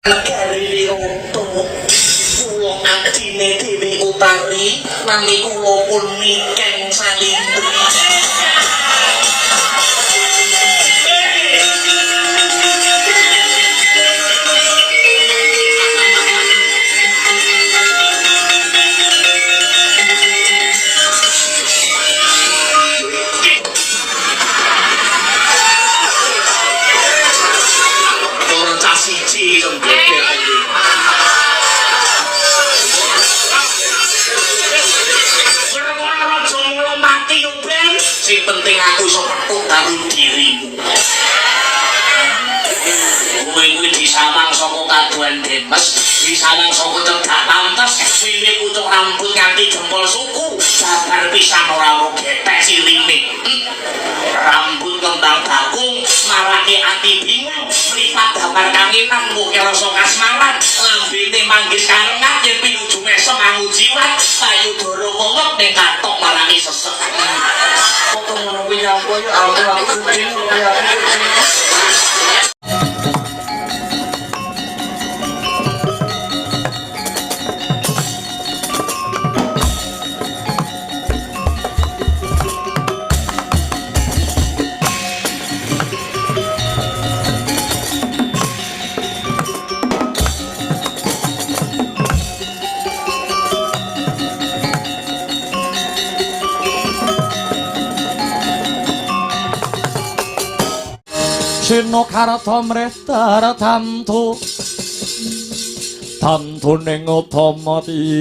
Negari roto kula adine dhewe utari nami kula pun nikeng salindri. Sing penting aku iso metu karo dirimu. Kowe kuwi disawang saka kaduan Demes, disawang saka cedhak pantes, wiwit pucuk rambut nganti jempol suku, sabar pisan ora mau getek sirine. Rambut kembang bakung, marake ati bingung, mripat damar kangenan muke rasa kasmaran, lambene manggis karengan yen pinuju meso nganggo jiwat, payudara wongok ning katok marake sesek. Kok ngono kuwi apa yo aku bingung ya. Sino karata mrestar tamtu ning utama titi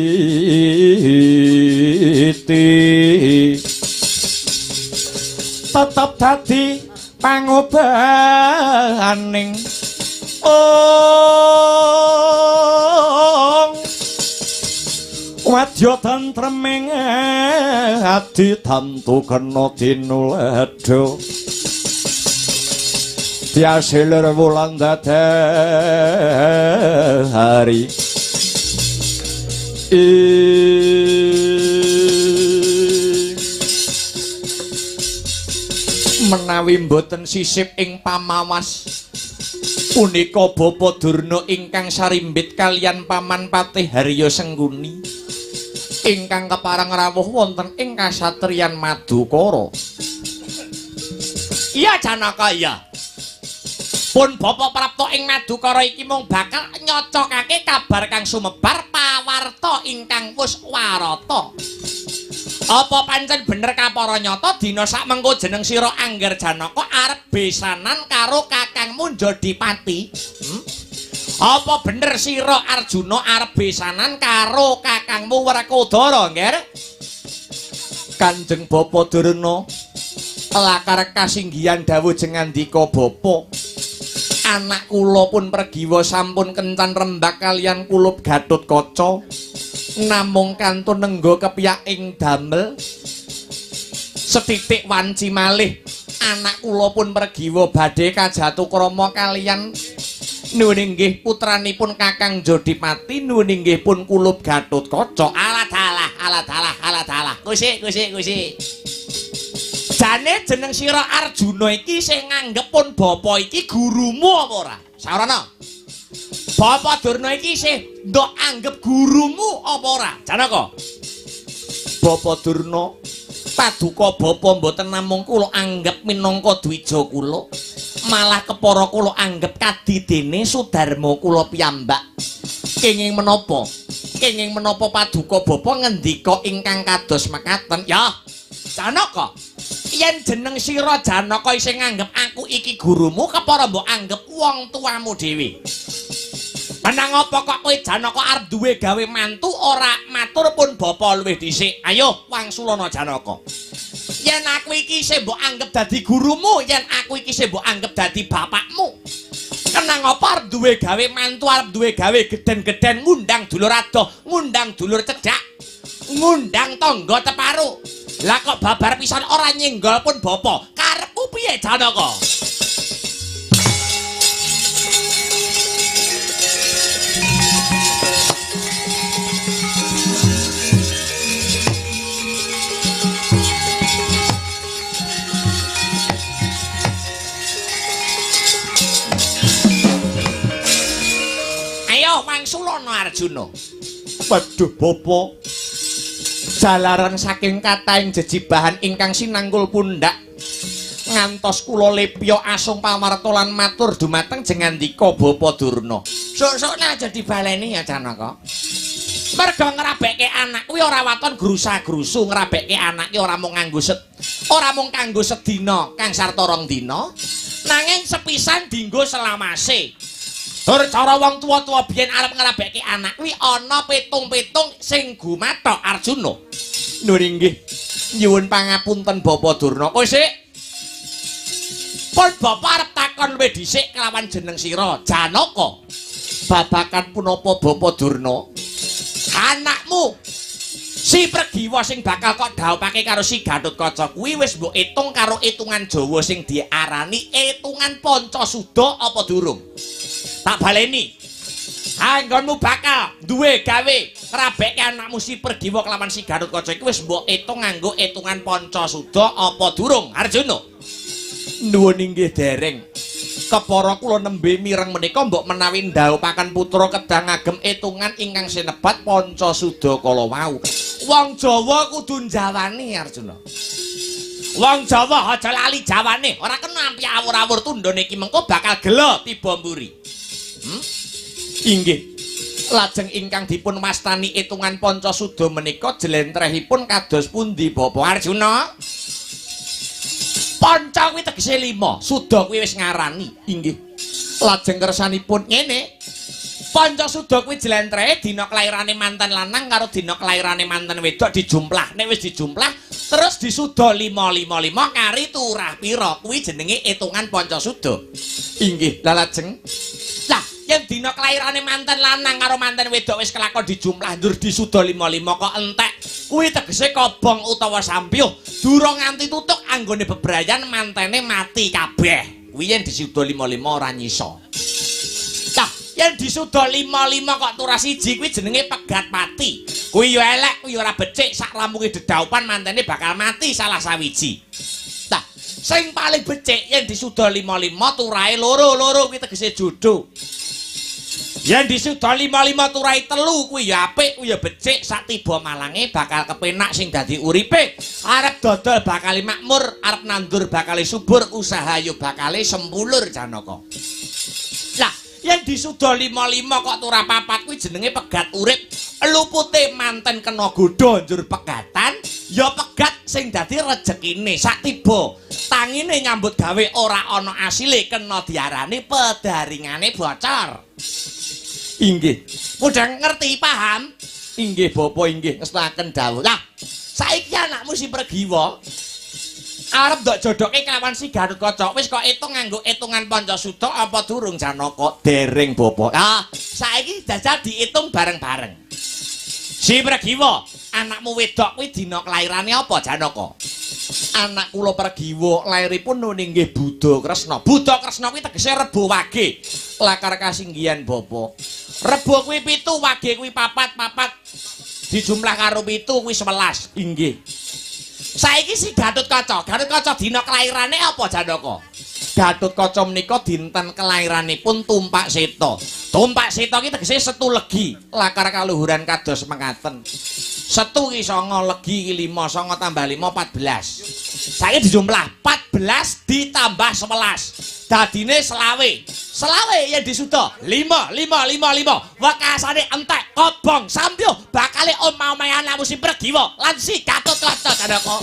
tetep dadi pangobaning wadya tentreming ati tamtu kena tinuledha Tiasilir wulan dadari menawi mboten sisip ing pamawas punika Bapa Durna ingkang sarimbit kaliyan Paman Patih Harya Sengguni ingkang kepareng rawuh wonten ing kasatriyan Madukara. Iya Janaka iya. Pun Bapak prapta ing Madukara iki mung bakal nyocokake kabar kang sumebar pawarta ingkang wis warata. Apa pancen bener kapara nyata dina sak mengko jeneng sira Angger Janaka arep besanan karo kakangmu Jodipati? Apa bener sira Arjuna arep besanan karo kakangmu Werkodara, Ngger? Kanjeng Bapa Durna lakar kasinggihan dawuh jengandika Bapa. Anak kula pun pergiwa sampun kencan rembak kalian kulup Gatotkaca namung kantun nenggo kepiyak ing damel setitik wanci malih anak kula pun pergiwa badhe kajatukrama kalian nuwun inggih putranipun Kakang Jodipati nuwun inggih pun kulup Gatotkaca. Alah Gusti jane jeneng sira Arjuna iki sing nganggep pun bapa iki gurumu apa ora? Sarana. Bapa Durna iki sing ndok anggep gurumu apa ora? Janaka. Bapa Durna paduka bapa mboten namung kula anggep minangka dwija kula, malah kepara kula anggep kadidene Sudarma kula piyambak. Kenging menapa? Kenging menapa paduka bapa ngendika ingkang kados mekaten? Ya, Janaka. Yen jeneng sira Janaka isih nganggep aku iki gurumu kepara mbok anggep wong tuamu dhewe. Menang apa kok kowe Janaka arep duwe gawe mantu ora matur pun bapa luwih dhisik. Ayo wangsulana Janaka. Yen aku iki isih mbok anggep dadi gurumu, yen aku iki isih mbok anggep dadi bapakmu. Kenang apa arep duwe gawe mantu, arep duwe gawe geden-geden ngundang dulur adoh, ngundang dulur cedhak, ngundang tangga teparu. Lah kok babar pisan ora nyenggol pun bapa. Karepmu piye Janaka? Ayo mangsulana Arjuna. Waduh Bapa. Jalaran saking katahing jejibahan ingkang sinangkul pundhak ngantos kula lepya asung pamarta lan matur dumateng jengandika Bapa Durna. Sok-sokne aja dibaleni ya Janaka. Merga ngrabekke anak kuwi ora waton grusa-grusu, ngrabekke anak ki ora mung kanggo sedina kang sarta rong dina, nanging sepisan dienggo selamase. Tur cara wong tuwa-tuwa biyen arep ngrabekke anak kuwi ana pitung-pitung sing gumathok Arjuna. Nur inggih. Nyuwun pangapunten Bapa Durna. Kowe sik. Pun Bapak arep takon luwih dhisik kelawan jeneng sira, Janaka. Babakan punapa Bapa Durna? Anakmu si Pregiwa sing bakal kok dhawuhake karo si Gatotkaca kuwi wis mbok itung karo itungan Jawa sing diarani itungan Pancasuda apa durung? Tak baleni. Anggonmu bakal duwe gawe ngrabekke anakmu si Pregiwa kelawan si Gatotkaca iki wis mbok itung nganggo itungan Pancasuda apa durung, Arjuna? Nuwun inggih dereng. Kepara kula nembe mireng menika mbok menawi ndhawuhaken putra kedang ngagem itungan ingkang sinebat Pancasuda kala wau. Wong Jawa kudu njawani Arjuna. Wong Jawa aja lali jawane, ora kena ampi awur-awur tundhone iki mengko bakal gelo tiba mburi. Inggih. Lajeng ingkang dipun wastani itungan Pancasuda menika jlentrehipun kados pundi Bapak Arjuna? Panca kuwi tegese 5, Suda kuwi wis ngarani. Inggih. Lajeng kersanipun ngene. Pancasuda kuwi jlentrehe dina kelairane manten lanang karo dina kelairane manten wedok dijumplah. Nek wis dijumplah terus disuda 555 kari turah pira kuwi jenenge itungan Pancasuda. Inggih. Lah lajeng yen dina kelairane manten lanang karo manten wedok wis kelakon dijumplah ndur disuda 55 kok entek kuwi tegese kobong utawa sampyuh durung nganti tutuk anggone bebrayan mantene mati kabeh kuwi yen disuda 55 ora nyisa. Cah yen disuda 55 kok turah siji kuwi jenenge pegat mati kuwi yo elek kuwi ora becik sak rampungé dedaupan mantene bakal mati salah sawiji. Nah sing paling becik yen disuda 55 turahe loro kuwi tegese jodoh. Yen disuda 55 turai 3 kuwi ya apik, kuwi ya becik, sak tiba malange bakal kepenak sing dadi uripe. Arep dodol bakal makmur, arep nandur bakal subur, usaha yo bakal sempulur Janaka. Lah, yen disuda 55 kok turah 4 kuwi jenenge pegat urip. Lupute manten kena godha njur pegatan, ya pegat sing dadi rejekine. Sak tiba tangine nyambut gawe ora ana asile kena diarani pedaringane bocor. Inggih. Mudhang ngerti paham? Inggih Bapak inggih ngestaken dawuh. Lah, saiki anakmu si Pregiwa arep ndok jodoke kelawan si Gatotkaca. Wis kok itung nganggo itungan Pancasuda apa durung Janaka? Dereng Bapak. Ah, saiki jajal diitung bareng-bareng. Si Pregiwa, anakmu wedok kuwi dina kelairane apa Janaka? Anak kula Pregiwa lairipun nggih Buddha Kresna. Buddha Kresna kuwi tegese Rebo Wage. Lakar kasinggihan Bapak. Rebo kuwi 7, Wage kuwi 4 dijumlah karo 7 kuwi 11. Inggih. Saiki si Gatotkaca dina kelairane apa Janaka? Gatotkaca menika dinten kelairanipun Tumpak Seta. Tumpak Seta ki tegese Setu Legi. Lakar kaluhuran kados mekaten. Setu ki 9, Legi ki 5, 9 tambah 5 14. Saiki dijumlah 14 ditambah 11. Dadine selawe. Selawe yen disuda 5. Wekasane entek kobong sampyuh bakale omah-omahe anakmu si Pregiwa lan si Gatotkaca Janaka.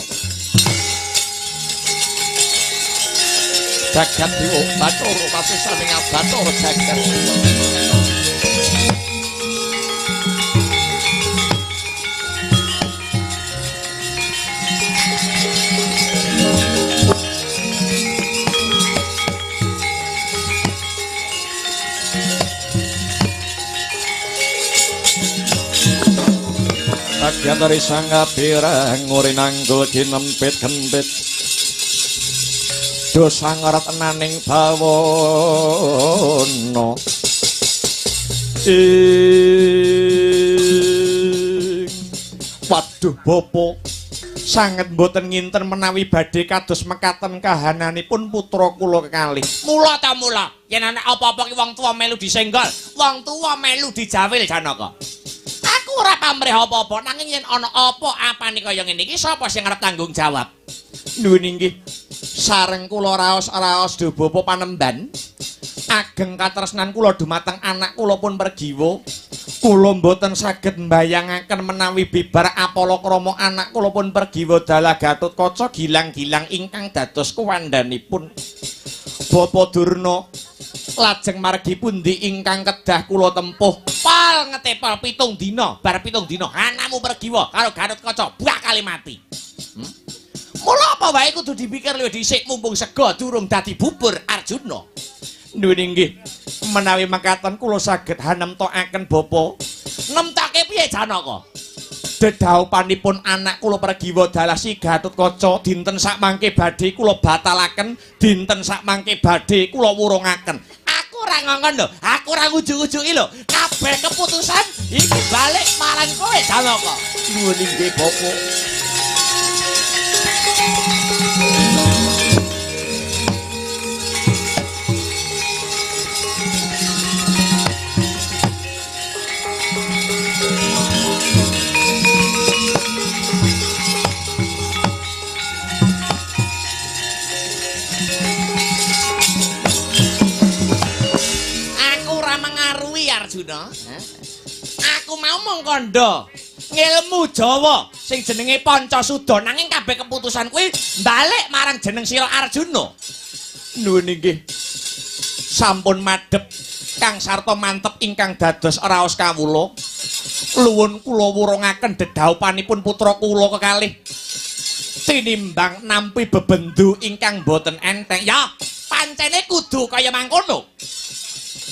Jagat Dewa Bathara pasisane Bathara jagat. Sagyatari sangapira ngurinanggul kinempit kempit dosa ngarat enaning bawana waduh Bapak sanget mboten nginten menawi badhe kados mekaten kahananipun putra kula kekalih. Mula ta mula, yen ana apa-apa ki wong tuwa melu disenggol, wong tuwa melu dijawil Janaka. Aku ora pamrih apa-apa, nanging yen ana apa-apane kaya ngene iki sapa sing arep tanggung jawab? Nuwun inggih. Sareng kula raos-raos do bapa panemban. Ageng katresnan kula dumateng anak kula pun pergiwa. Kula mboten saged mbayangaken menawi bibar Apala Krama anak kula pun pergiwa dalah Gatotkaca gilang-gilang ingkang dados kuwandhanipun. Bapa Durna lajeng margi pundi ingkang kedah kula tempuh? Pal ngetepal 7 dina, bar 7 dina anakmu pergiwa karo Gatotkaca bakal mati. Mula apa wae kudu dipikir luwih dhisik mumpung sega durung dadi bubur Arjuna. Nuwun inggih. Menawi makaten kula saged hanemtokaken bapa. Nemtake piye Janaka? Dedaupanipun anak kula pergiwa dalah si Gatotkaca dinten sak mangke badhe kula batalaken, dinten sak mangke badhe kula wurungaken. Aku ora ngongkon lho, aku ora ujug-ujugi lho. Kabeh keputusan iki balik marang kowe Janaka. Nuwun inggih bapa. Arjuna, aku mau mengkondo ngilmu Jawa sing jenenge Pancasuda nanging kabeh keputusan kuwi balik marang jeneng sira Arjuna. Nuwun inggih. Sampun madhep Kang sarta mantep ingkang dados raos kawula. Luwun kula wurungaken dedaupanipun putra kula kekalih. Tinimbang nampi bebendu ingkang boten enteng. Ya, pancene kudu kaya mangkono.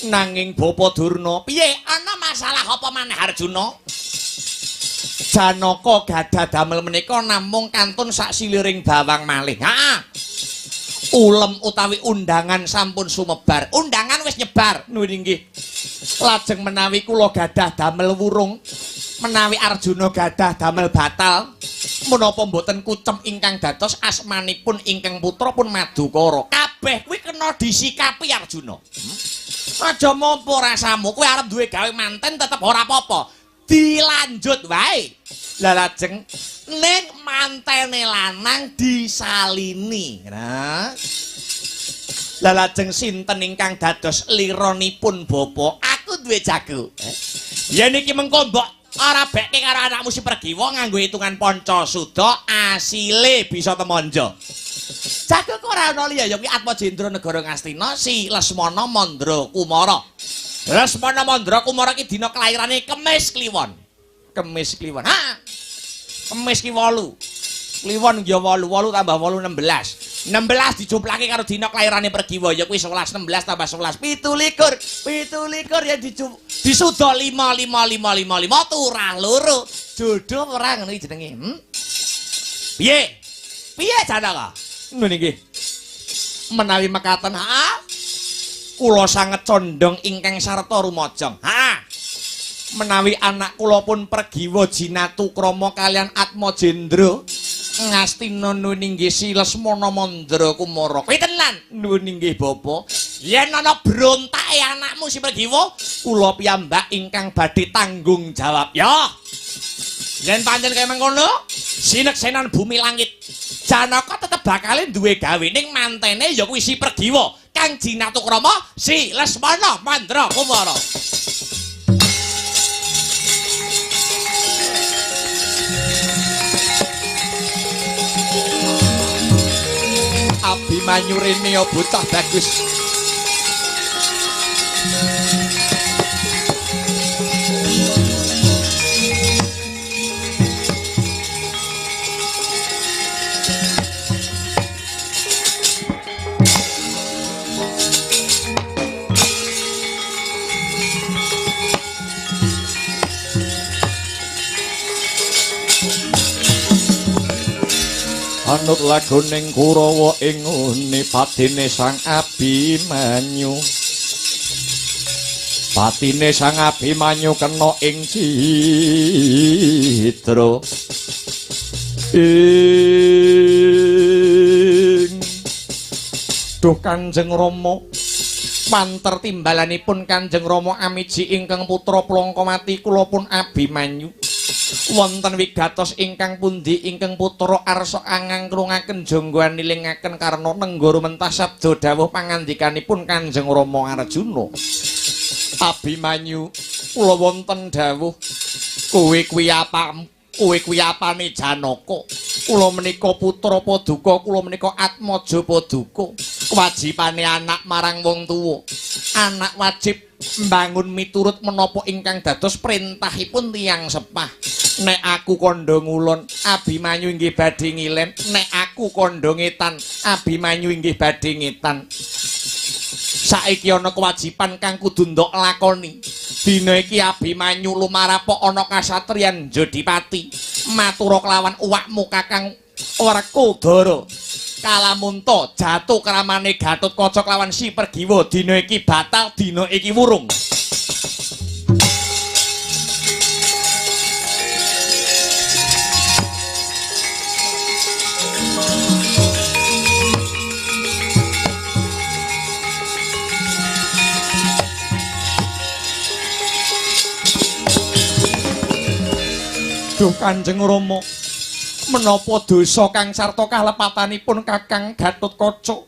Nanging Bapa Durna, piye ana masalah apa maneh Arjuna? Janaka gadah damel menika namung kantun sak siliring bawang malih. Ha. Ulem utawi undangan sampun sumebar. Undangan wis nyebar. Nuwun inggih. Lajeng menawi kula gadah damel wurung, menawi Arjuna gadah damel batal, menapa mboten kucem ingkang dados asmanipun ingkang putra pun Madukara. Kabeh kuwi kena disikapi Arjuna. Aja mompo rasamu, kowe arep duwe gawe manten tetep ora apa-apa. Dilanjut wae. Lah lajeng ning mantene lanang disalini. Nah. Lah lajeng sinten ingkang dados liranipun bapa? Aku duwe jago. Yen iki mengko mbok ora bekke karo anakmu si Pergiwa nganggo hitungan Pancasuda asile bisa temonjo. Jago kok ora ana liya ya kuwi Atmajendra negara Ngastina si Lesmana Mandra Kumara. Lesmana Mandra Kumara iki dina kelairane Kemis Kliwon. Kemis Kliwon. Ha. Kemis ki 8. Kliwon ya 8, 8 tambah 8 16. 16 dijumplake karo dina kelairane Pergiwa ya kuwi 11 16 tambah 11 17. 17 ya disuda 5 5 5 5 5 turah loro. Jodoh ora ngono iki jenenge. Piye? Piye Janaka? Nuwun inggih. Menawi mekaten, kula sanget condong ingkang sarta rumajang. Menawi anak kula pun Pergiwa Jinatukrama kalian Atmajendra Ngastina nuwun inggih si Lesmana Mandra Kumara. Kuwi tenan. Nuwun inggih Bapa. Yen ana brontake anakmu si Pergiwa, kula piyambak ingkang badhe tanggung jawab. Ya. Yen pancen kaya mengkono, sineksenan bumi langit. Janaka tetep bakal duwe gawe ning mantene ya kuwi si Pergiwa, Kang Jinatukrama, si Lesmana Mandra Kumara. Abimanyu rene ya bocah bagus. Anut lagoning Kurawa ing ngune patine Sang Abimanyu. Patine Sang Abimanyu kena ing citra. Duh Kanjeng Rama, panter timbalanipun Kanjeng Rama amiji ingkang putra plangka mati kula pun Abimanyu. Wonten wigatos ingkang pundi ingkang putra arsa angang krungaken janggoan nilingaken karna nenggara mentah sabda dawuh pangandikanipun Kanjeng Rama Arjuna. Abimanyu, kula wonten dawuh, kowe kuwi apane Janaka? Kula menika putra Paduka, kula menika Atmaja Paduka. Kewajibane anak marang wong tuwa. Anak wajib mbangun miturut menapa ingkang dados perintahipun tiyang sepah. Nek aku kandha ngulon, Abimanyu inggih badhe ngilen. Nek aku kandha ngetan, Abimanyu inggih badhe ngetan. Saiki ana kewajiban kang kudu ndok lakoni. Dina iki Abimanyu lumarapok ana kasatriyan Jodipati. Matura kelawan uwakmu Kakang Werkudara. Kalamunta jatuh kramane Gatotkaca lawan Si Pergiwa dina iki batal, dina iki wurung. Duh Kanjeng Rama, menapa dosa kang sarta kalepatanipun Kakang Gatotkaca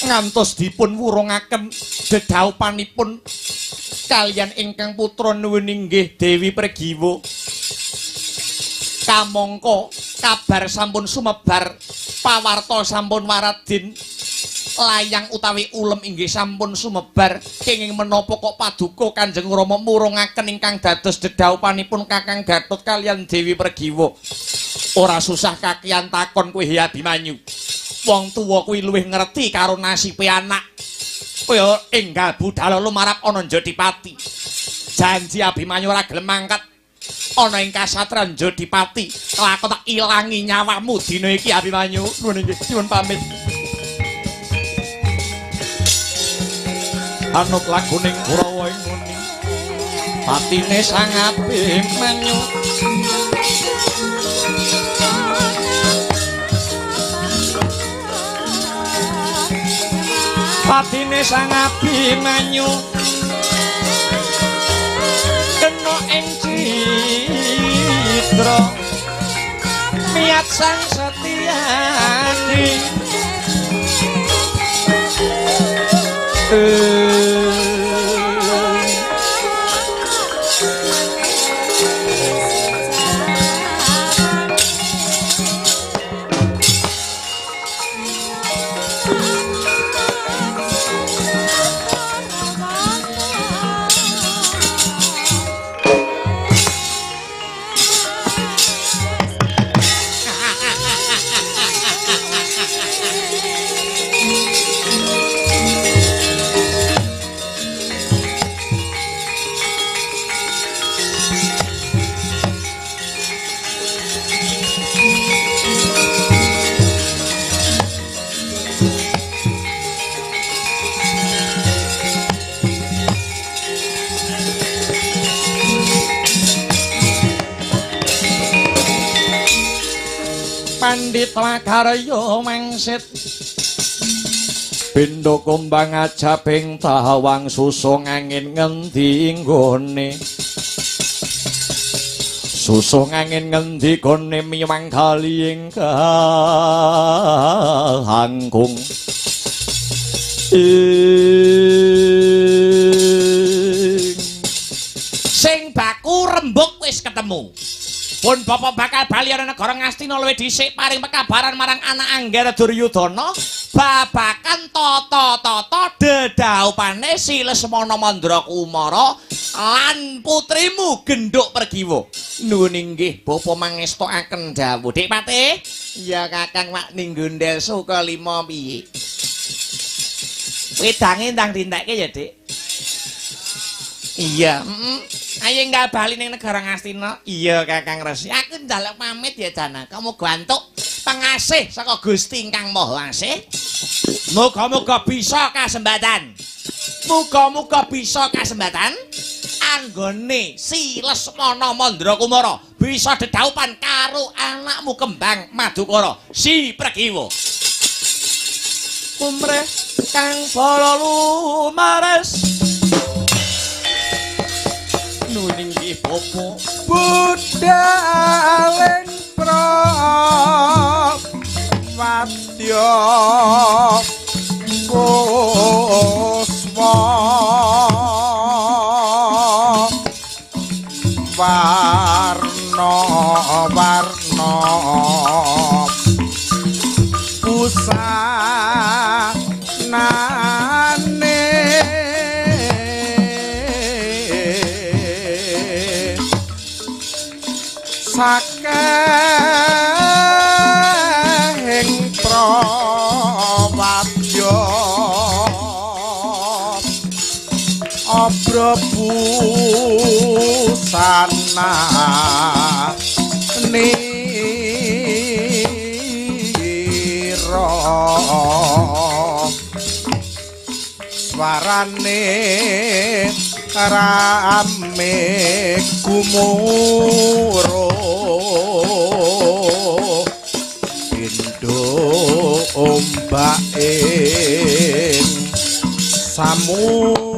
ngantos dipun wurungaken dedaupanipun kaliyan ingkang putra nuwun inggih Dewi Pergiwa. Kamangka kabar sampun sumebar, pawarta sampun waradin, layang utawi ulem inggih sampun sumebar. Kenging menapa kok Paduka Kanjeng Rama murungaken ingkang dados dedaupanipun Kakang Gatot kaliyan Dewi Pergiwa? Ora susah kakian takon kowe Abimanyu. Wong tuwa kuwi luwih ngerti karo nasibe anak. Kaya enggal budhal lumarap ana Jodipati. Janji Abimanyu ora gelem mangkat ana ing kasatran Jodipati. Kelakon tak ilangi nyawamu dina iki Abimanyu. Nuwun inggih nyuwun pamit. Anut laguning Kurawa ing muni. Patine Sang Abimanyu. Patine Sang Abimanyu kena ing citra niat Sang Setyadi. Pandit Lakarya mangsit pindha kumbang ajabing tawang susung angin ngendi nggone. Susung angin ngendi gone miwang kali ing kahangkung. Sing baku rembug wis ketemu. Pun bapak bakal bali ana negara Ngastina luwih dhisik paring pekabaran marang anak Anggara Duryudana babakan tata-tata dedaupane Si Lesmana Mandrakumara lan putrimu Genduk Pergiwa. Nuwun inggih bapa mangestokaken dawuh. Dik Patih, ya Kakang mak ning Gondel Sukalima piye? Wedange ndang dintekke ya, Dik. Iya, ayo enggak bali ning negara Ngastina. Iya Kakang Resi. Aku njaluk pamit ya Janaka. Muga entuk pengasih saka Gusti Ingkang Maha Asih. Muga-muga bisa kasembatan. Muga-muga bisa kasembatan anggone Si Lesmana Mandrakumara bisa dedaupan karo anakmu kembang Madukara si Pregiwa. Umreh kang bala lumares Nuning nggih Bapa. budalen prawadya kusma warna-warna busanane sakehing prawadya abra busana nira swarane rame gumuruh pindho ombak ing samudra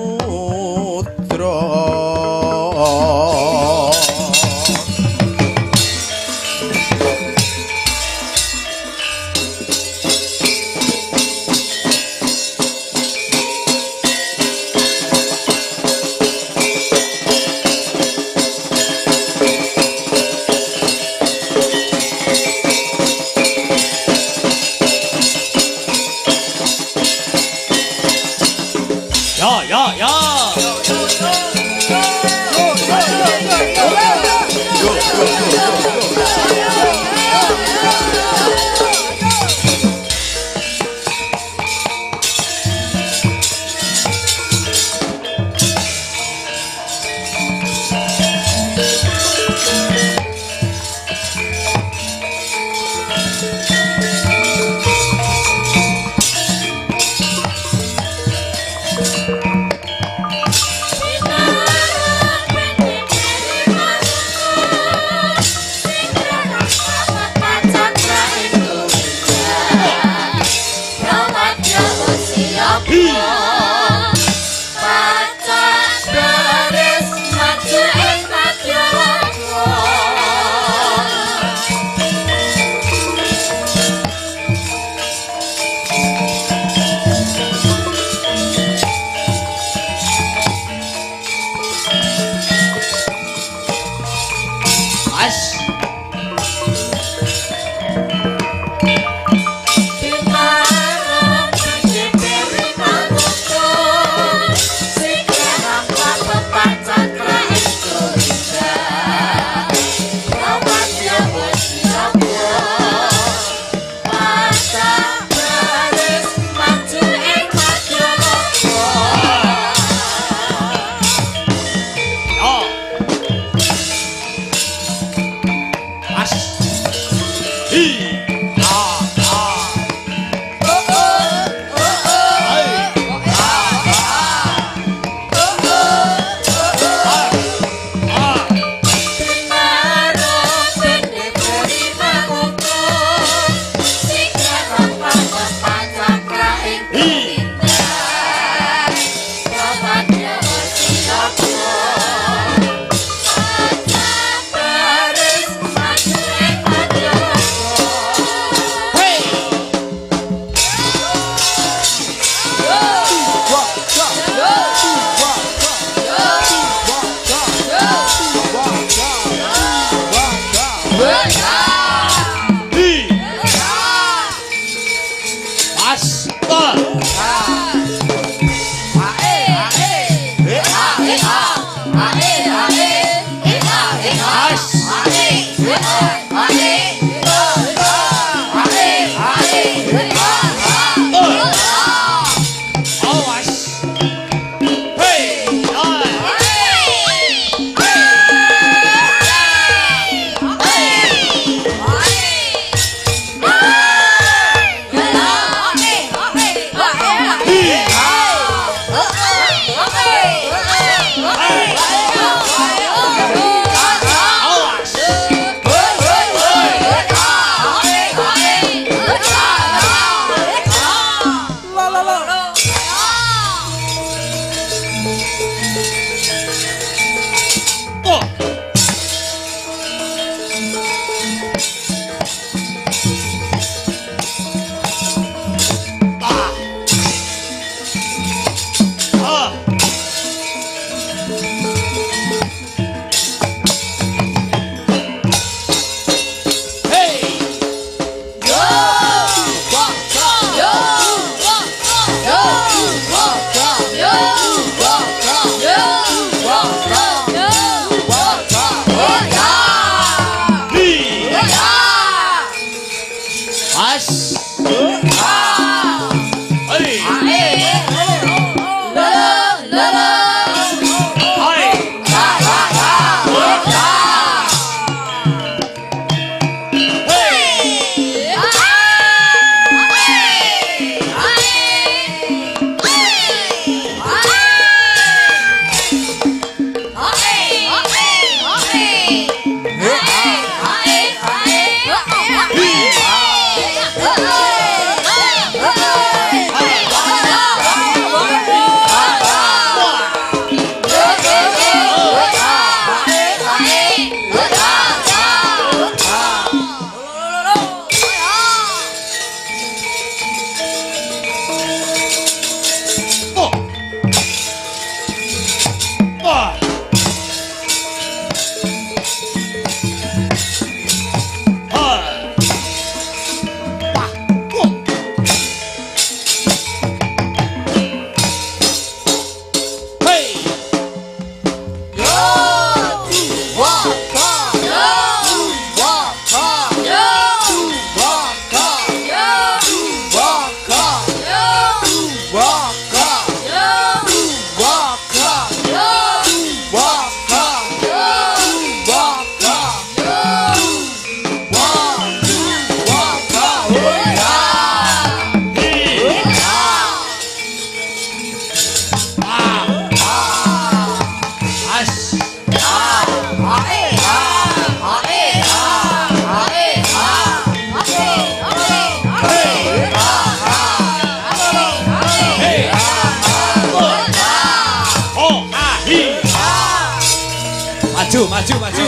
Ya. Maju, maju, maju.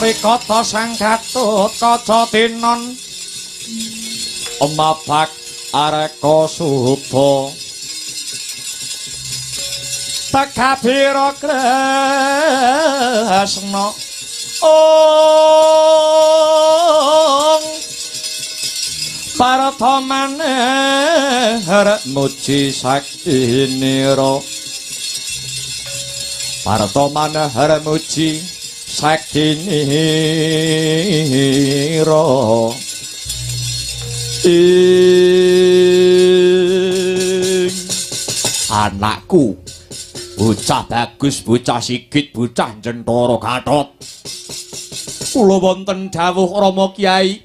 Rikata sang Gatut kaca tinon Mabak areka suba Takabira Kresna Ong Paratamane arep muji saktinira Paratamane arep muji saktinira anakku bocah bagus bocah sigit bocah Jentara Gatot kula wonten dawuh Rama Kyai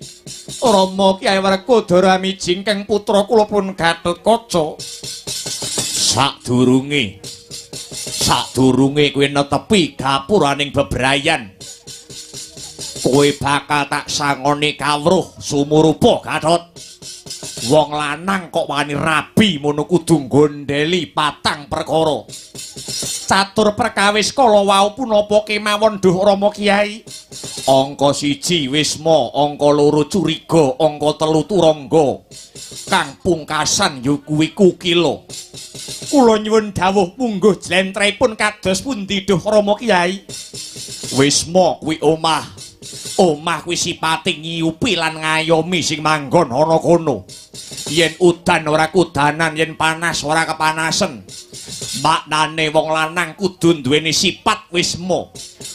Werkudara mijingkeng putra kula pun Gatotkaca sadurunge kowe netepi gapuraning bebrayan kowe bakal tak sangoni kawruh sumurupa Gatot wong lanang kok wani rabi mono kudu gondeli patang perkara catur perkawis kala wau punapa kemawon duh Rama Kyai angka 1 Wisma angka 2 Curiga angka 3 Turangga kang pungkasan ya kuwi Kukila kula nyuwun dawuh mungguh jlentrehipun kados pundi duh Rama Kyai Wisma kuwi omah kuwi sipate ngiyupi lan ngayomi sing manggon ana kono yen udan ora kudanan yen panas ora kepanasen maknane wong lanang kudu duweni sifat wisma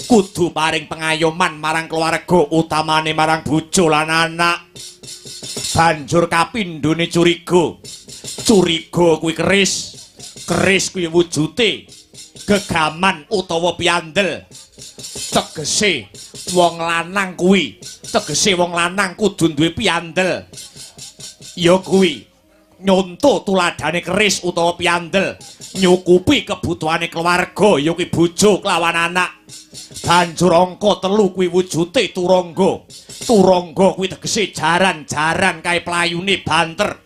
kudu paring pengayoman marang keluarga utamane marang bojo lan anak banjur kapindhone Curiga kuwi keris kuwi wujute gegaman utawa piandel tegese wong lanang kuwi kudu duwe piandel ya kuwi nyonto tuladane keris utawa piandel, nyukupi kebutuhane keluarga ya kuwi bojo kelawan anak. Banjur angka 3 kuwi wujute turangga. Turangga kuwi tegese jaran-jaran kae playune banter.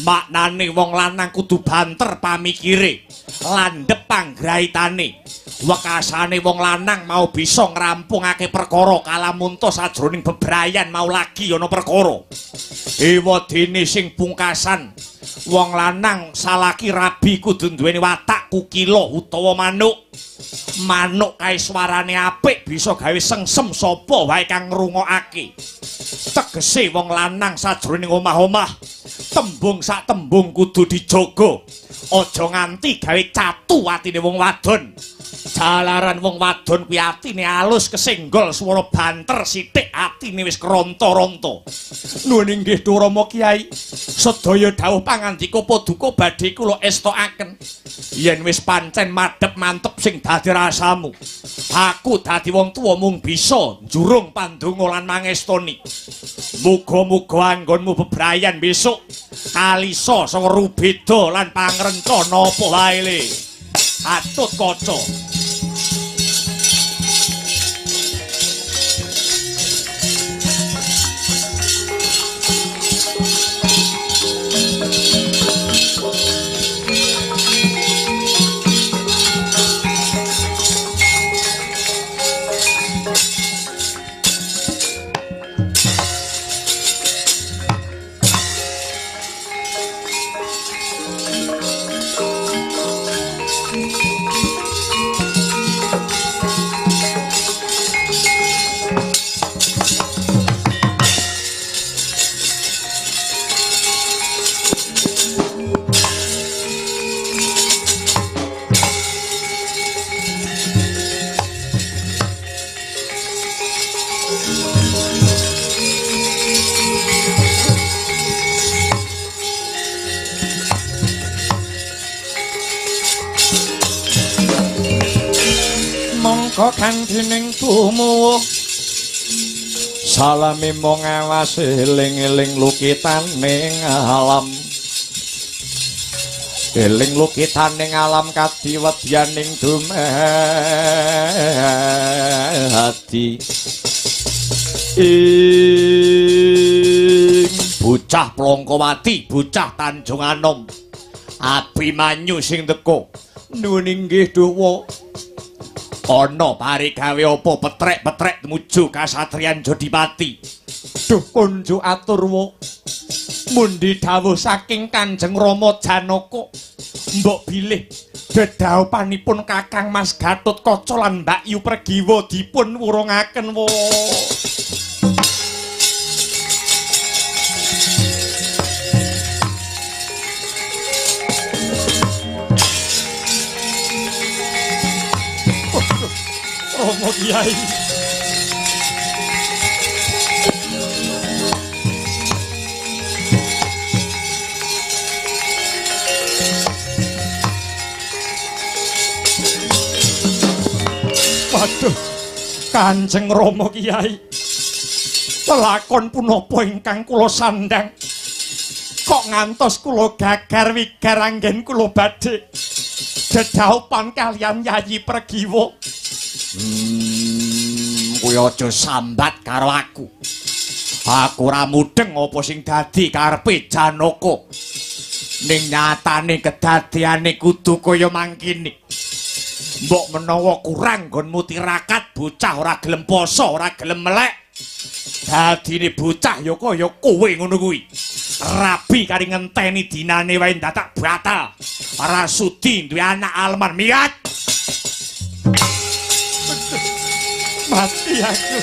Maknane wong lanang kudu banter pamikire, landhep panggraitane. Wekasane wong lanang mau bisa ngrampungake perkara kalamun to sajroning bebrayan mau lagi ana perkara. Ewadene sing pungkasan, wong lanang salaki rabi kudu duweni watak kukila utawa manuk. Manuk kae swarane apik bisa gawe sengsem sapa wae kang ngrungokake. Tegese wong lanang sajroning omah-omah, tembung sak tembung kudu dijaga. Aja nganti gawe catu atine wong wadon. Jalaran wong wadon kuwi atine alus kesenggol swara banter sithik atine wis keronta-ronta. Nuwun inggih Rama Kyai, sedaya dawuh pangandika paduka badhe kula estokaken. Yen wis pancen madhep mantep sing dadi rasamu, aku dadi wong tuwa mung bisa njurung pandonga lan mangestoni. Muga-muga anggonmu bebrayan besok kalisa saka rubeda lan pangrencana apa wae le. Atut kaca. Mongko kanthening tumu salami mong awas eling-eling lukitaning alam, eling lukitaning alam kadiwedyaning dumadi ing bocah Plongkowati, bocah Tanjung Anom, Abimanyu sing teka. Nuwun inggih Dawa. Ana parigawe apa petrek-petrek tumuju kasatriyan Jodipati. Duh kunjuk aturwa. Mundi dawuh saking Kanjeng Rama Janaka. Mbok bilih dedaupanipun Kakang Mas Gatut Kaca lan Mbak Yu Pregiwa dipun wurungaken wa. Rama Kyai. Waduh, Kanjeng Rama Kyai. Lelakon punapa ingkang kula sandhang? Kok ngantos kula gagar wigar anggen kula badhe dedaupan kalian Yayi Pregiwa. Kuwi aja sambat karo aku. Aku ora mudeng apa sing dadi karepe Janaka. Ning nyatane kedadeane kudu kaya mangkene. Mbok menawa kurang nggonmu tirakat, bocah ora gelem poso, ora gelem melek. Dadine bocah ya kaya kowe ngono kuwi. Rabi kari ngenteni dinane wae dadak batal. Ora sudi duwe anak aleman miat. Mati aku.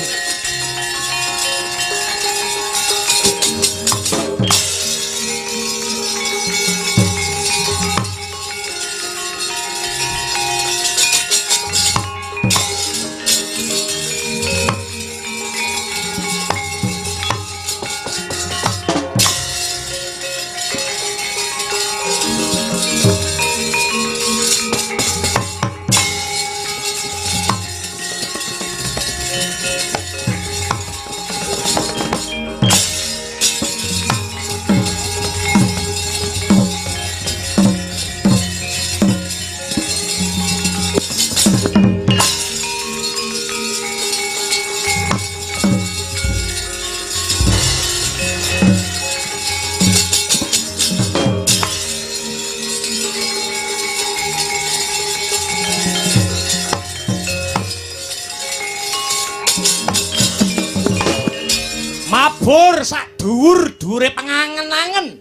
mabur sak dhuwur-dhuwure pengangen-angen.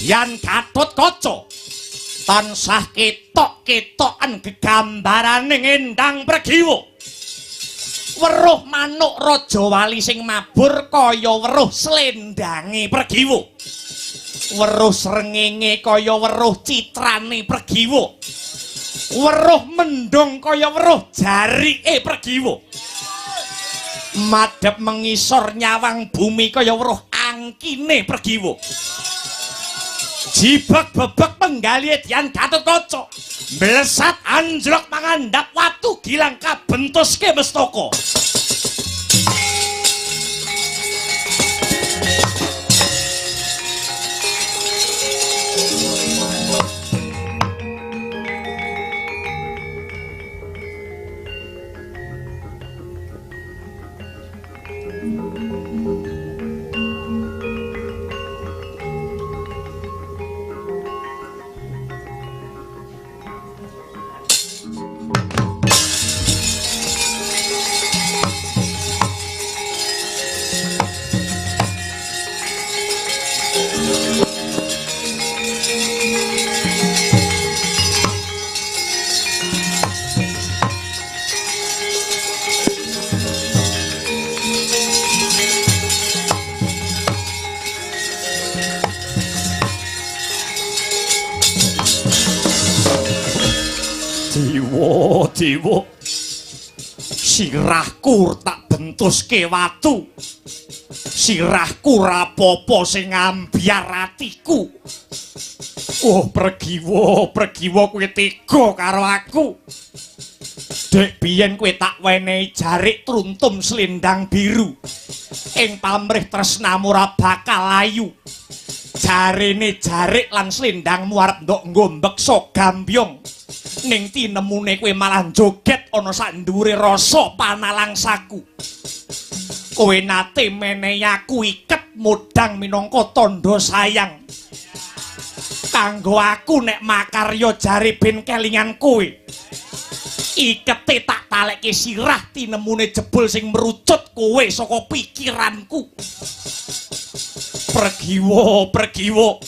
Yan Gatotkaca tansah ketok-ketokan gegambaraning endang Pregiwa. Weruh manuk raja wali sing mabur kaya weruh slendange Pregiwa. Weruh srengenge kaya weruh citrane Pregiwa. Weruh mendung kaya weruh jarike Pregiwa. Madhep mengisor nyawang bumi kaya weruh angkine Pregiwa. Jibak bebek penggali Edyan Gatotkaca. Blesat anjlok mangandhap watu gilang kabentuske mestaka. Dewa, sirahku tak bentuske watu. Sirahku rapopo sing ambyar atiku. Oh Pregiwa kowe tega karo aku. Dek biyen kowe tak wenehi jarik truntum slendang biru. Ing pamrih tresnamu ora bakal ayu. Jarene jarik lan slendangmu arep ndok ngombeksa gambyong. Ning tinemune kowe malah joget ana sak ndhuwure rasa panalangsaku. Kowe nate menehi aku iket modang minangka tandha sayang. Kanggo aku nek makarya jare ben kelingan kowe. Ikete tak talekke sirah tinemune jebul sing merucut kowe saka pikiranku. Pregiwa,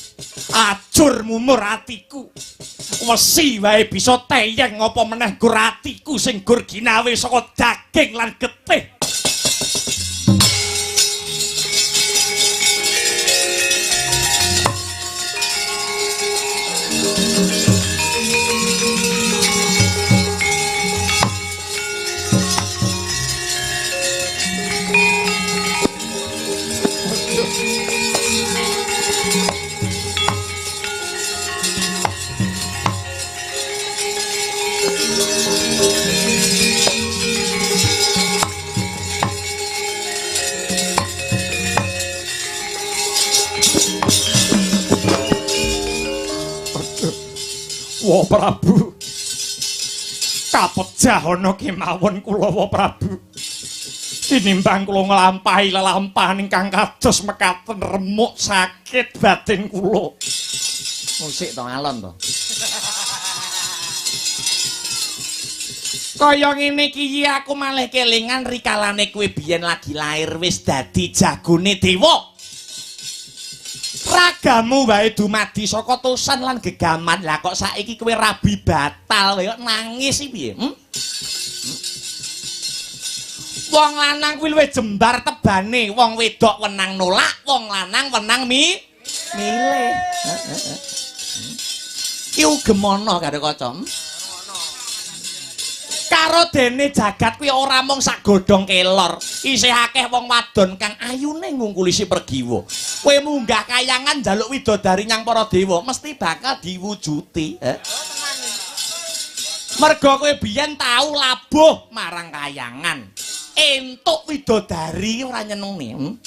ajur mumur atiku. Wesi wae bisa teyeng apa meneh gur atiku sing gur ginawe saka daging lan getih. Wa Prabu, kapejah ana kemawon kula Wa Prabu. Tinimbang kula nglampahi lelampahan ingkang kados mekaten remuk sakit batin kula. Musik to alon to. Kaya ngene iki aku malih kelingan rikalane kowe biyen lagi lair wis dadi jagone dewa. Ragamu wae dumadi saka tosan lan gegaman. Lah kok saiki kowe rabi batal kaya nangis iki piye? Wong lanang kuwi luwih jembar tebane, wong wedok wenang nolak, wong lanang wenang milih. Ki ugemono karo kaca. Karo dene jagat kuwi ora mung sak godhong kelor, isih akeh wong wadon kang ayune ngungkuli si Pregiwa. Kowe munggah kayangan njaluk widodari nyang para dewa, mesti bakal diwujuti. Merga kowe biyen tau labuh marang kayangan. Entuk widodari ora nyenengne.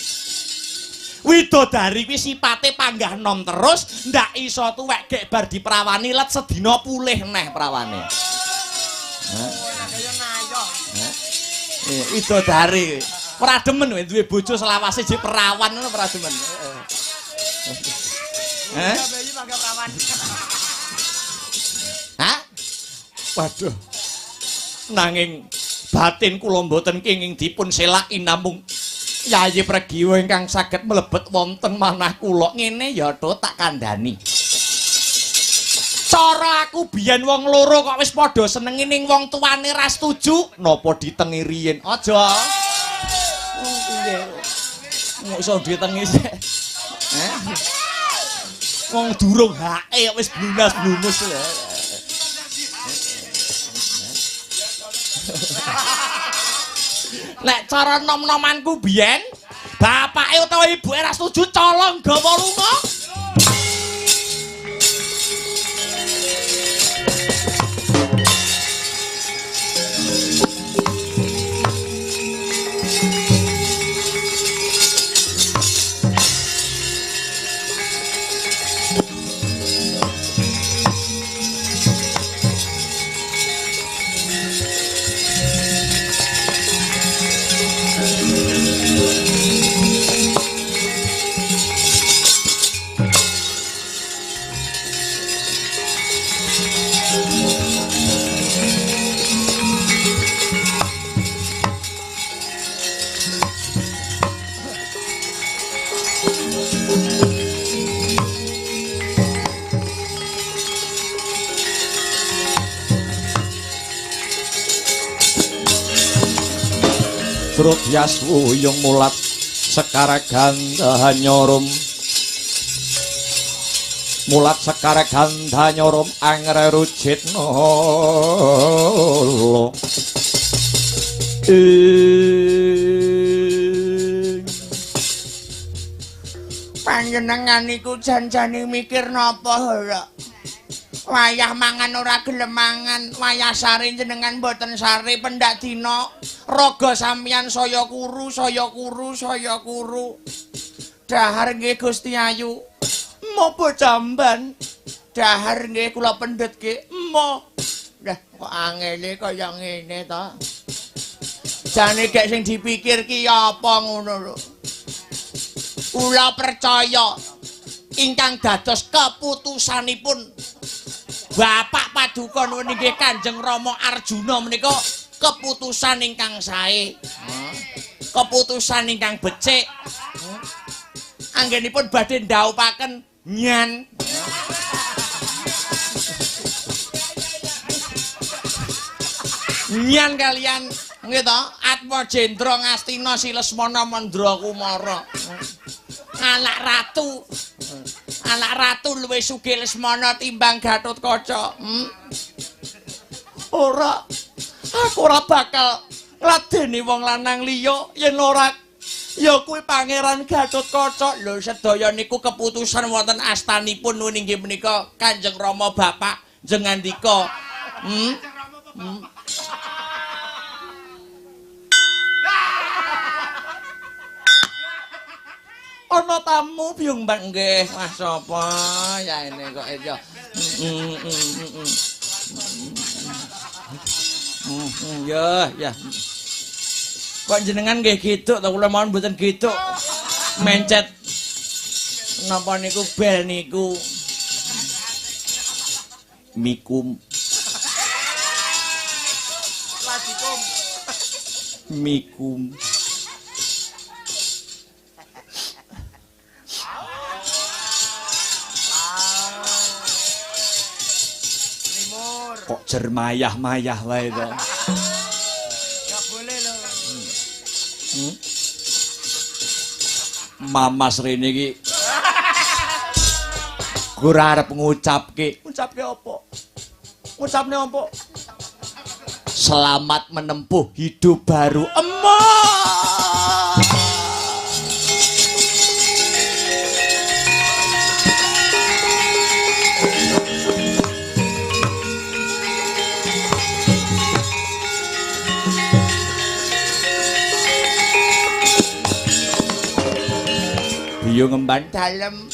Widodari kuwi sipate panggah nom terus, ndak iso tuwek gek bar diprawani let sedina pulih neh prawane. Widodari ora demen kowe duwe bojo selawase jek perawan ngono ora demen. Hah? Waduh. Nanging batin kula mboten kenging dipun selaki namung Yayi Pregiwa ingkang saged mlebet wonten manah kula ngene ya to tak kandhani. Cara aku biyen wong loro kok wis padha senengi ning wong tuane ra setuju, napa ditengi riyin. Aja. Oh piye. Mok iso ditengi sik. Wong durung hake kok wis blunas-blunus lho. Nek cara nom-nomanku biyen, bapake utawa ibuke ra setuju colong gawa lunga. Drudyas wuyung mulat sekare gandha nyorum mulat sekare gandha nyorum angre rujit nolo panjenengan iku jan-jane mikir napa ora wayah mangan ora gelem mangan, wayah sare jenengan mboten sare pendak dina raga sampeyan saya kuru, saya kuru, saya kuru. Dahar nggih Gusti Ayu. Mopo jamban? Dahar nggih kula pendhet nggih. Mo. Lah kok angele kaya ngene to. Jane gek sing dipikir ki apa ngono lho. Kula percaya ingkang dados keputusanipun Bapak Paduka nggih Kanjeng Rama Arjuna menika keputusan ingkang sae. Keputusan ingkang becik. Anggenipun badhe ndhaupaken nyan. Nyan kalian nggih to Atma Jendra Ngastina Silesmana Mandra Kumara. Anak ratu luwih sugih Lesmana timbang Gatotkaca. Ora aku ora bakal ngladeni wong lanang liya yen ora ya kuwi Pangeran Gatotkaca. Lho sedaya niku keputusan wonten astanipun nggih menika Kanjeng Rama Bapak jengandika. Ana tamu biyung mbak nggih Mas sapa ya ini kok ya ya kok jenengan nggih gitu ta kula mawon mboten gitu mencet napa niku bel niku mikum mikum kok jermayah-mayah wae to. Ya boleh lho. Mamas rene iki. Ora arep ngucapke. Ngucapke apa? Ngucapne apa? Selamat menempuh hidup baru. Emak. Yo ngemban dalem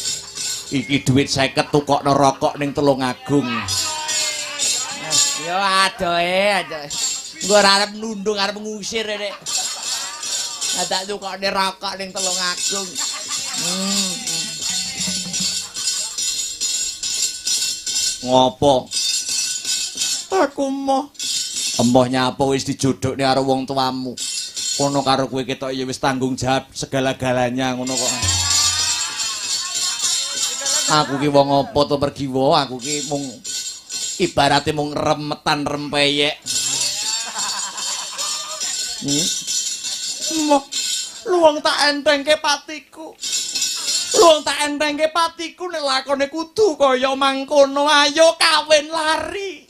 iki duit 50 tukokno rokok ning Tulungagung. Yo adohe. Engko ora arep nundung arep ngusir rek. Tak tukokne rokok ning Tulungagung. Ngopo? Aku emoh nyapa wis dijodhokne karo wong tuamu. Kono karo kowe ketok ya wis tanggung jawab segala-galanya ngono kok. Aku ki wong apa to Pergiwa, aku ki mung ibarate mung remetan rempeyek. Luwung tak entengke patiku. Luwung tak entengke patiku nek lakone kudu kaya mangkono. Ayo kawin lari.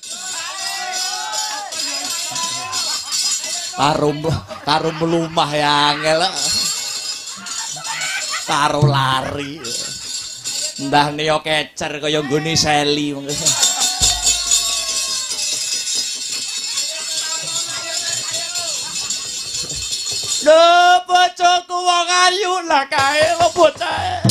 Karo mlumah ya angel. Karo lari. Ndah niyo kecer kaya nggone Seli. Lho bojoku wong ayu lah kae kok bocah.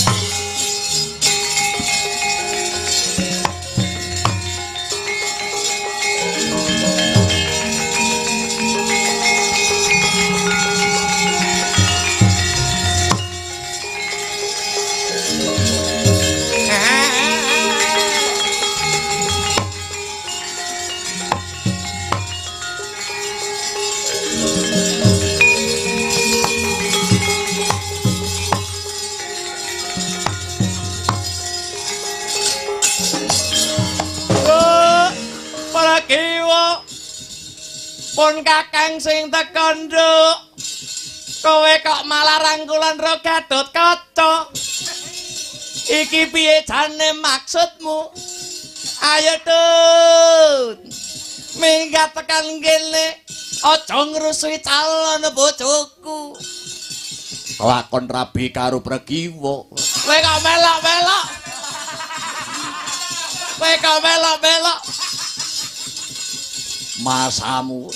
Pun kakang sing tekan nduk, kowe kok malah rangkulan ro Gatot Kaca. Iki piye jane maksudmu? Ayo Tut, minggat tekan kene, aja ngrusui calon bojoku. Lakon rabi karo Pregiwa. Kowe kok melok-melok. Kowe kok melok-melok. Masamu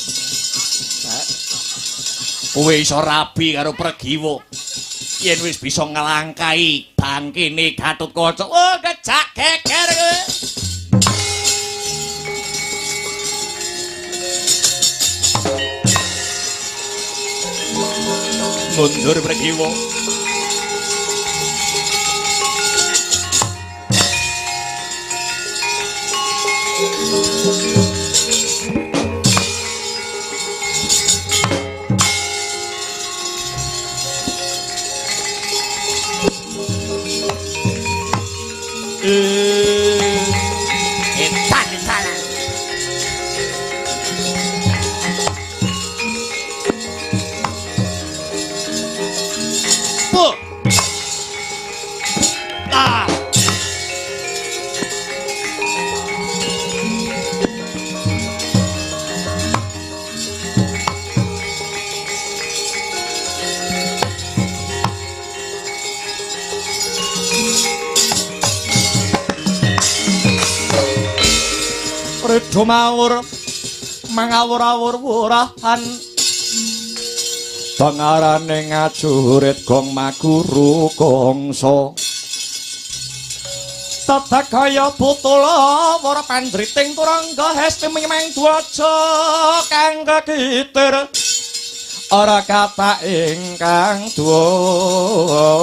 kowe iso rabi karo Pregiwa yen wis bisa nglangkai bangkene Gatot Kaca. Oh kejak geger kowe. Mundur Pregiwa. Redo mawur mangawur-awur wurahan pangarane ngajurit gong maguru kongso tatak kaya butula wara pandriting turangga hesti menyemeng dwaja kang kekitir ora kata ingkang dwaja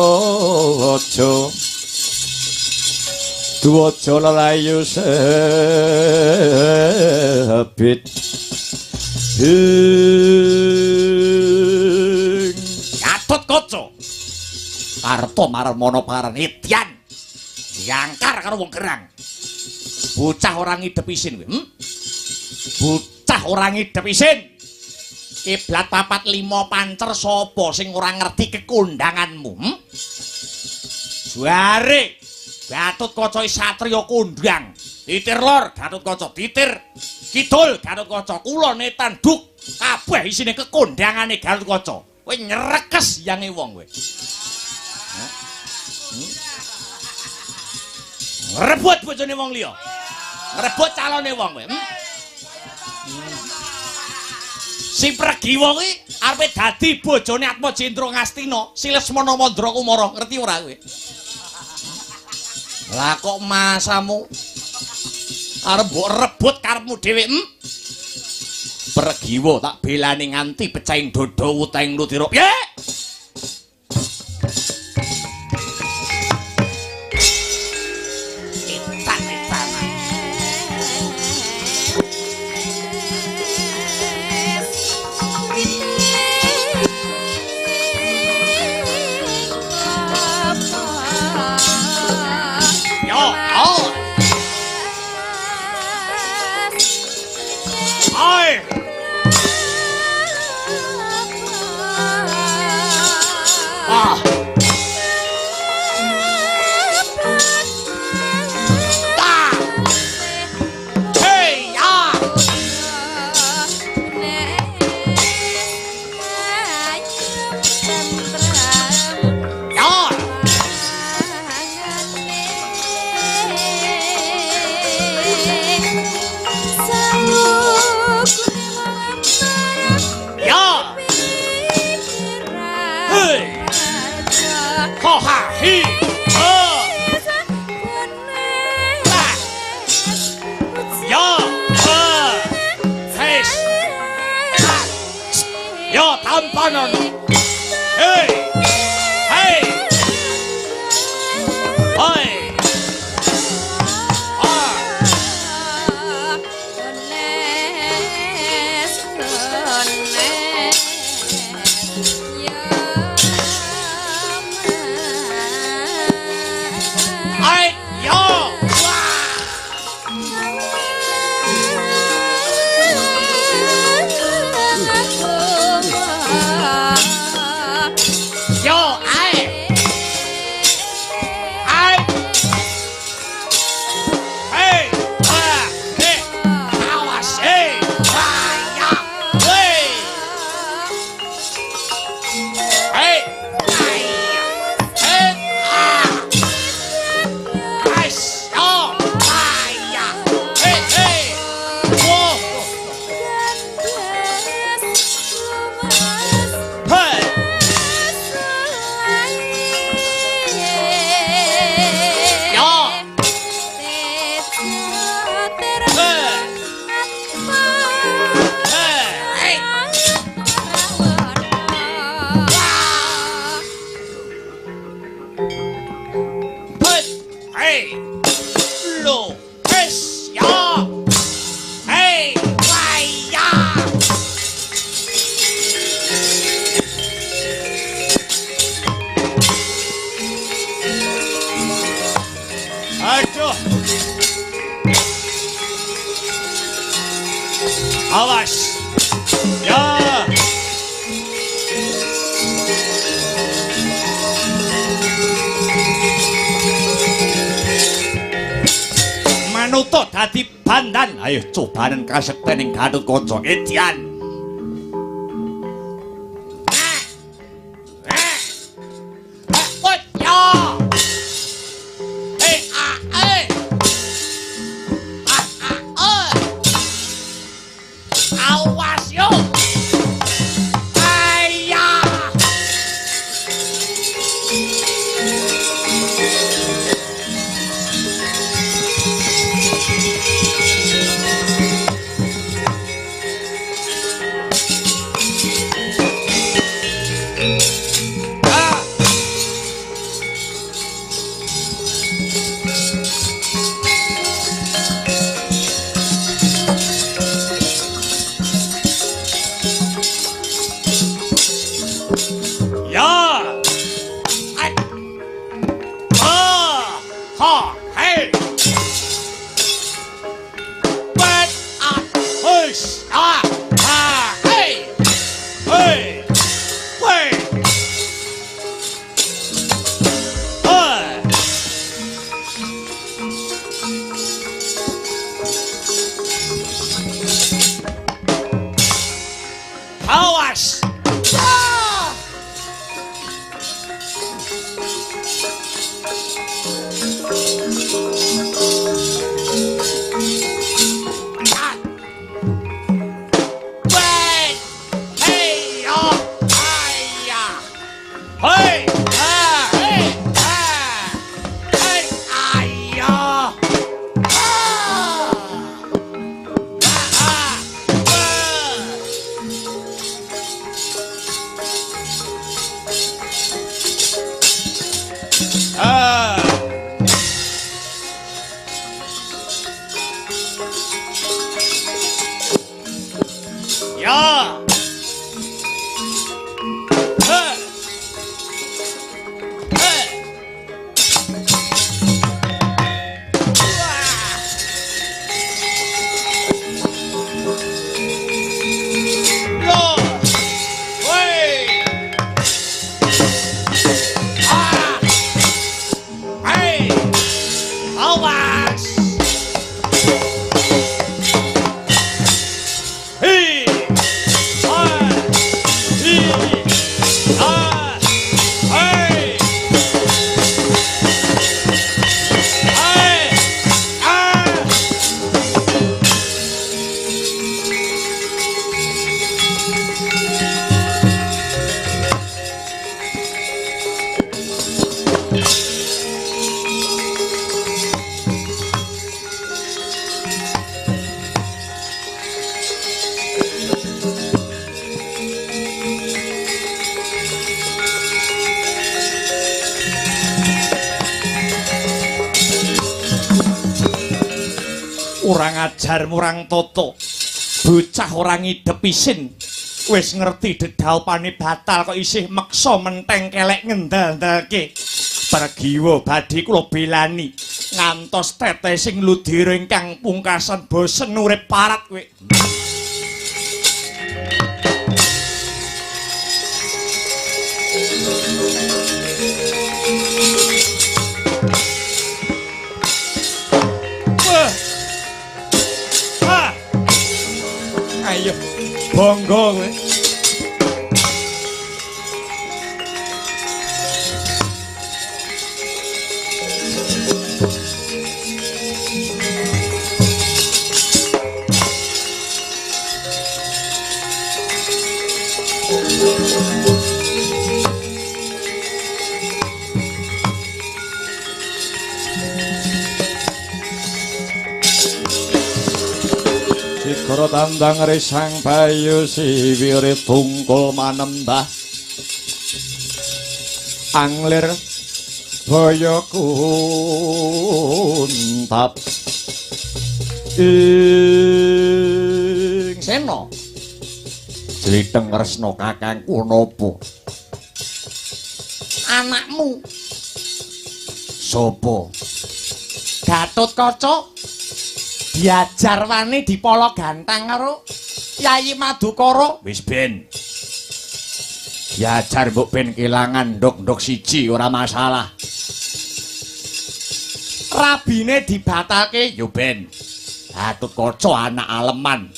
Dwaja lelayu sebit Gatot Kaca Karta marmana parenedyan diangkar karo wong gerang. Bocah ora ngidep isin kowe. Bocah ora ngidep isin. Kiblat 4-5 pancer sapa sing ora ngerti kekondanganmu? Jare Gatot Kaca satriya kondang. Titir lor Gatot Kaca, titir kidul Gatot Kaca, kula netan duk kabeh isine kekondangane Gatot Kaca. Kowe nyrekes yange wong kowe. Ngrebut bojone wong liya. Ngrebut calone wong kowe. Si Pregiwa kuwi arepe dadi bojone Atmajendra Ngastina, si Lesmana Mandra Kumara, ngerti ora kowe? Lah kok masamu arep mbok rebut karepmu dhewe, Pregiwa tak belani nganti pecahing dada uteng Lutira. Piye? panon. Hei. Hei. Hoi. Awas. Ya. Manuto dadi bandan. Ayo cobanen kasektening Gatotkaca Edian. Kurang ajar murang toto. Bocah ora ngidep isin. Wis ngerti dedaupane batal kok isih meksa menteng kelek ngendal-ndalke. Pergiwa badhe kula belani ngantos teteh sing ludira ingkang pungkasan bosen urip parat kowe. Ayo, bonggo kowe. Sikara tandang risang bayu siwire tungkul manembah anglir baya kuntap ing sena Jlitheng Kresna kakangku napa anakmu sapa Gatotkaca diajar wani dipala gantang karo Yayi Madukara. Wis ben. Diajar mbok ben kelangan ndok-ndok siji ora masalah. Rabine dibatalke yo ben. Gatotkaca anak aleman.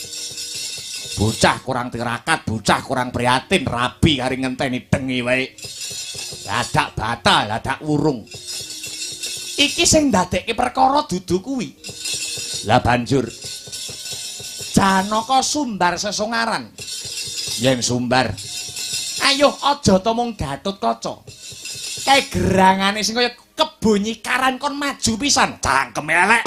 Bocah kurang tirakat, bocah kurang prihatin, rabi kari ngenteni dengi wae. Dadak batal, dadak wurung. Iki sing ndadekke perkara dudu kuwi. Lah banjur Janaka sumbar sesungaran. Yen sumbar, ayo aja to mung Gatotkaca. Kae gerangane sing kaya kebo nyikaran kon maju pisan. Cangkem elek.